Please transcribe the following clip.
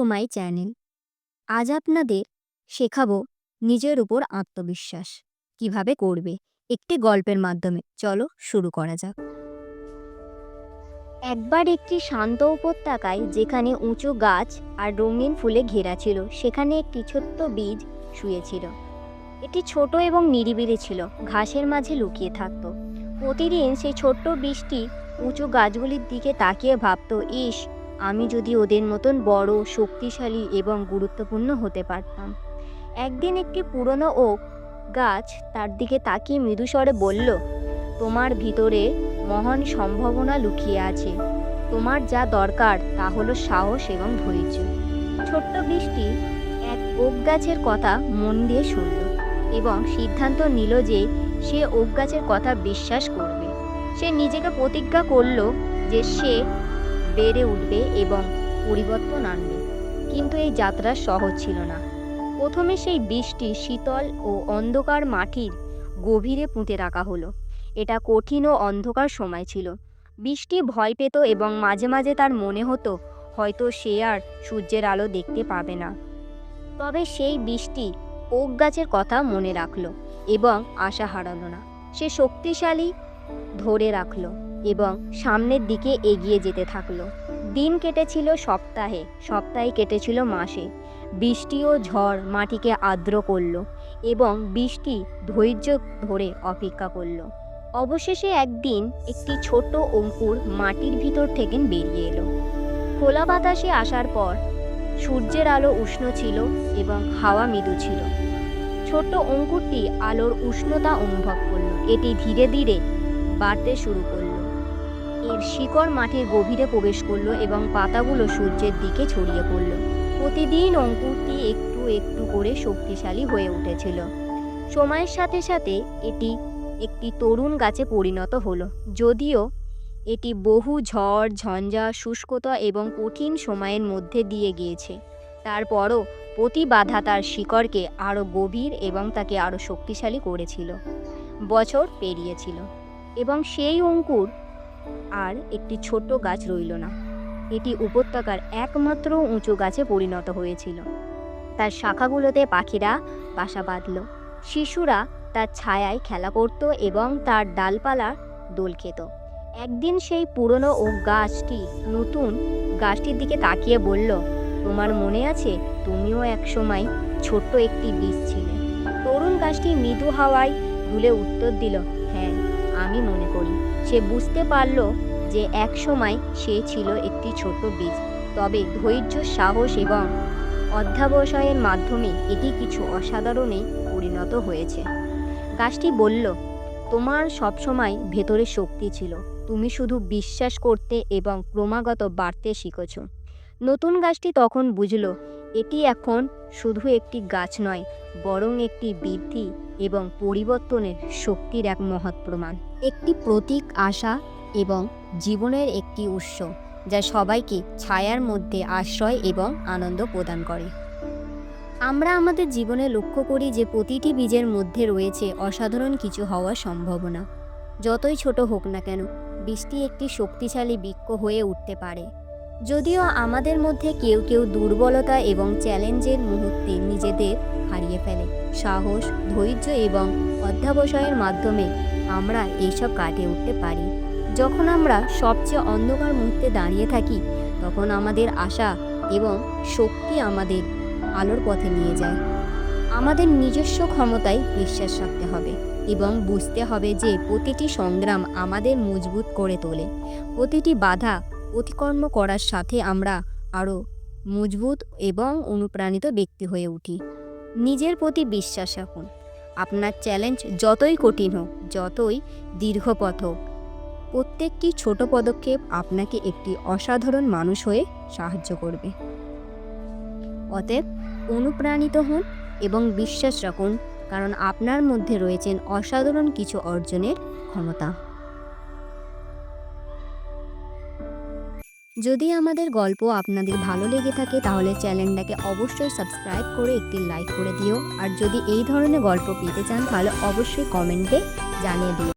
To my channel. আজ আপনাদের শেখাবো নিজের উপর আত্মবিশ্বাস কিভাবে করবে একটি গল্পের মাধ্যমে। চলো শুরু করা যাক। একবার একটি শান্ত উপত্যকায়, যেখানে উঁচু গাছ আর রঙিন ফুলে ঘেরা ছিল, সেখানে একটি ছোট্ট বীজ শুয়েছিল। এটি ছোট এবং নিরিবিলি ছিল, ঘাসের মাঝে লুকিয়ে থাকত। প্রতিদিন সেই ছোট্ট বীজটি উঁচু গাছগুলির দিকে তাকিয়ে ভাবত, ইস, আমি যদি ওদের মতন বড়, শক্তিশালী এবং গুরুত্বপূর্ণ হতে পারতাম। একদিন একটি পুরনো ওক গাছ তার দিকে তাকিয়ে মৃদুস্বরে বলল, তোমার ভিতরে মহান সম্ভাবনা লুকিয়ে আছে। তোমার যা দরকার তা হলো সাহস এবং ধৈর্য। ছোট্ট বীজটি এক ওক গাছের কথা মন দিয়ে শুনল এবং সিদ্ধান্ত নিল যে সে ওক গাছের কথা বিশ্বাস করবে। সে নিজেকে প্রতিজ্ঞা করল যে সে বেড়ে উঠবে এবং পরিবর্তন আনবে। কিন্তু এই যাত্রা সহজ ছিল না। প্রথমে সেই বীজটি শীতল ও অন্ধকার মাটির গভীরে পুঁতে রাখা হলো। এটা কঠিন ও অন্ধকার সময় ছিল। বীজটি ভয় পেত এবং মাঝে মাঝে তার মনে হতো হয়তো সে আর সূর্যের আলো দেখতে পাবে না। তবে সেই বীজটি ওক গাছের কথা মনে রাখল এবং আশা হারালো না। সে শক্তিশালী ধরে রাখল এবং সামনের দিকে এগিয়ে যেতে থাকলো। দিন কেটেছিল সপ্তাহে, সপ্তাহে কেটেছিল মাসে। বৃষ্টি ও ঝড় মাটিকে আর্দ্র করল এবং বৃষ্টি ধৈর্য ধরে অপেক্ষা করল। অবশেষে একদিন একটি ছোট অঙ্কুর মাটির ভিতর থেকে বেরিয়ে এলো। খোলা বাতাসে আসার পর সূর্যের আলো উষ্ণ ছিল এবং হাওয়া মৃদু ছিল। ছোট্ট অঙ্কুরটি আলোর উষ্ণতা অনুভব করলো। এটি ধীরে ধীরে বাড়তে শুরু করলো। এর শিকড় মাটির গভীরে প্রবেশ করলো এবং পাতাগুলো সূর্যের দিকে ছড়িয়ে পড়ল। প্রতিদিন অঙ্কুরটি একটু একটু করে শক্তিশালী হয়ে উঠেছিল। সময়ের সাথে সাথে এটি একটি তরুণ গাছে পরিণত হলো। যদিও এটি বহু ঝড় ঝঞ্ঝা, শুষ্কতা এবং কঠিন সময়ের মধ্যে দিয়ে গিয়েছে, তারপরও প্রতি বাধা তার শিকড়কে আরও গভীর এবং তাকে আরও শক্তিশালী করেছিল। বছর পেরিয়েছিল এবং সেই অঙ্কুর আর একটি ছোট গাছ রইল না। এটি উপত্যকার একমাত্র উঁচু গাছে পরিণত হয়েছিল। তার শাখাগুলোতে পাখিরা বাসা বাঁধল, শিশুরা তার ছায়ায় খেলা করত এবং তার ডালপালা দোল খেত। একদিন সেই পুরনো ওক গাছটি নতুন গাছটির দিকে তাকিয়ে বলল, তোমার মনে আছে, তুমিও একসময় ছোট্ট একটি বীজ ছিলে? তরুণ গাছটি মৃদু হাওয়ায় দুলে উত্তর দিল, হ্যাঁ, আমি মনে করি। সে বুঝতে পারল যে একসময় সে ছিল একটি ছোট বীজ, তবে ধৈর্য, সাহস এবং অধ্যবসায়ের মাধ্যমে এটি কিছু অসাধারণে পরিণত হয়েছে। গাছটি বলল, তোমার সবসময় ভেতরে শক্তি ছিল, তুমি শুধু বিশ্বাস করতে এবং ক্রমাগত বাড়তে শিখেছ। নতুন গাছটি তখন বুঝল, এটি এখন শুধু একটি গাছ নয়, বরং একটি বৃদ্ধি এবং পরিবর্তনের শক্তির এক মহৎ প্রমাণ, একটি প্রতীক, আশা এবং জীবনের একটি উৎস যা সবাইকে ছায়ার মধ্যে আশ্রয় এবং আনন্দ প্রদান করে। আমরা আমাদের জীবনে লক্ষ্য করি যে প্রতিটি বীজের মধ্যে রয়েছে অসাধারণ কিছু হওয়ার সম্ভাবনা। যতই ছোট হোক না কেন, বীজটি একটি শক্তিশালী বৃক্ষ হয়ে উঠতে পারে। যদিও আমাদের মধ্যে কেউ কেউ দুর্বলতা এবং চ্যালেঞ্জের মুহূর্তে নিজেদের হারিয়ে ফেলে, সাহস, ধৈর্য এবং অধ্যবসায়ের মাধ্যমে আমরা এইসব কাটিয়ে উঠতে পারি। যখন আমরা সবচেয়ে অন্ধকার মুহূর্তে দাঁড়িয়ে থাকি, তখন আমাদের আশা এবং শক্তি আমাদের আলোর পথে নিয়ে যায়। আমাদের নিজস্ব ক্ষমতায় বিশ্বাস রাখতে হবে এবং বুঝতে হবে যে প্রতিটি সংগ্রাম আমাদের মজবুত করে তোলে। প্রতিটি বাধা অতিক্রম করার সাথে আমরা আরও মজবুত এবং অনুপ্রাণিত ব্যক্তি হয়ে উঠি। নিজের প্রতি বিশ্বাস রাখুন। আপনার চ্যালেঞ্জ যতই কঠিন হোক, যতই দীর্ঘ পথ হোক, প্রত্যেকটি ছোট পদক্ষেপ আপনাকে একটি অসাধারণ মানুষ হয়ে সাহায্য করবে। অতএব অনুপ্রাণিত হন এবং বিশ্বাস রাখুন, কারণ আপনার মধ্যে রয়েছেন অসাধারণ কিছু অর্জনের ক্ষমতা। যদি আমাদের গল্প আপনাদের ভালো লেগে থাকে, তাহলে চ্যানেলটাকে অবশ্যই সাবস্ক্রাইব করে একটি লাইক করে দিও। আর যদি এই ধরনের গল্প পেতে চান, তাহলে অবশ্যই কমেন্টে জানিয়ে দিও।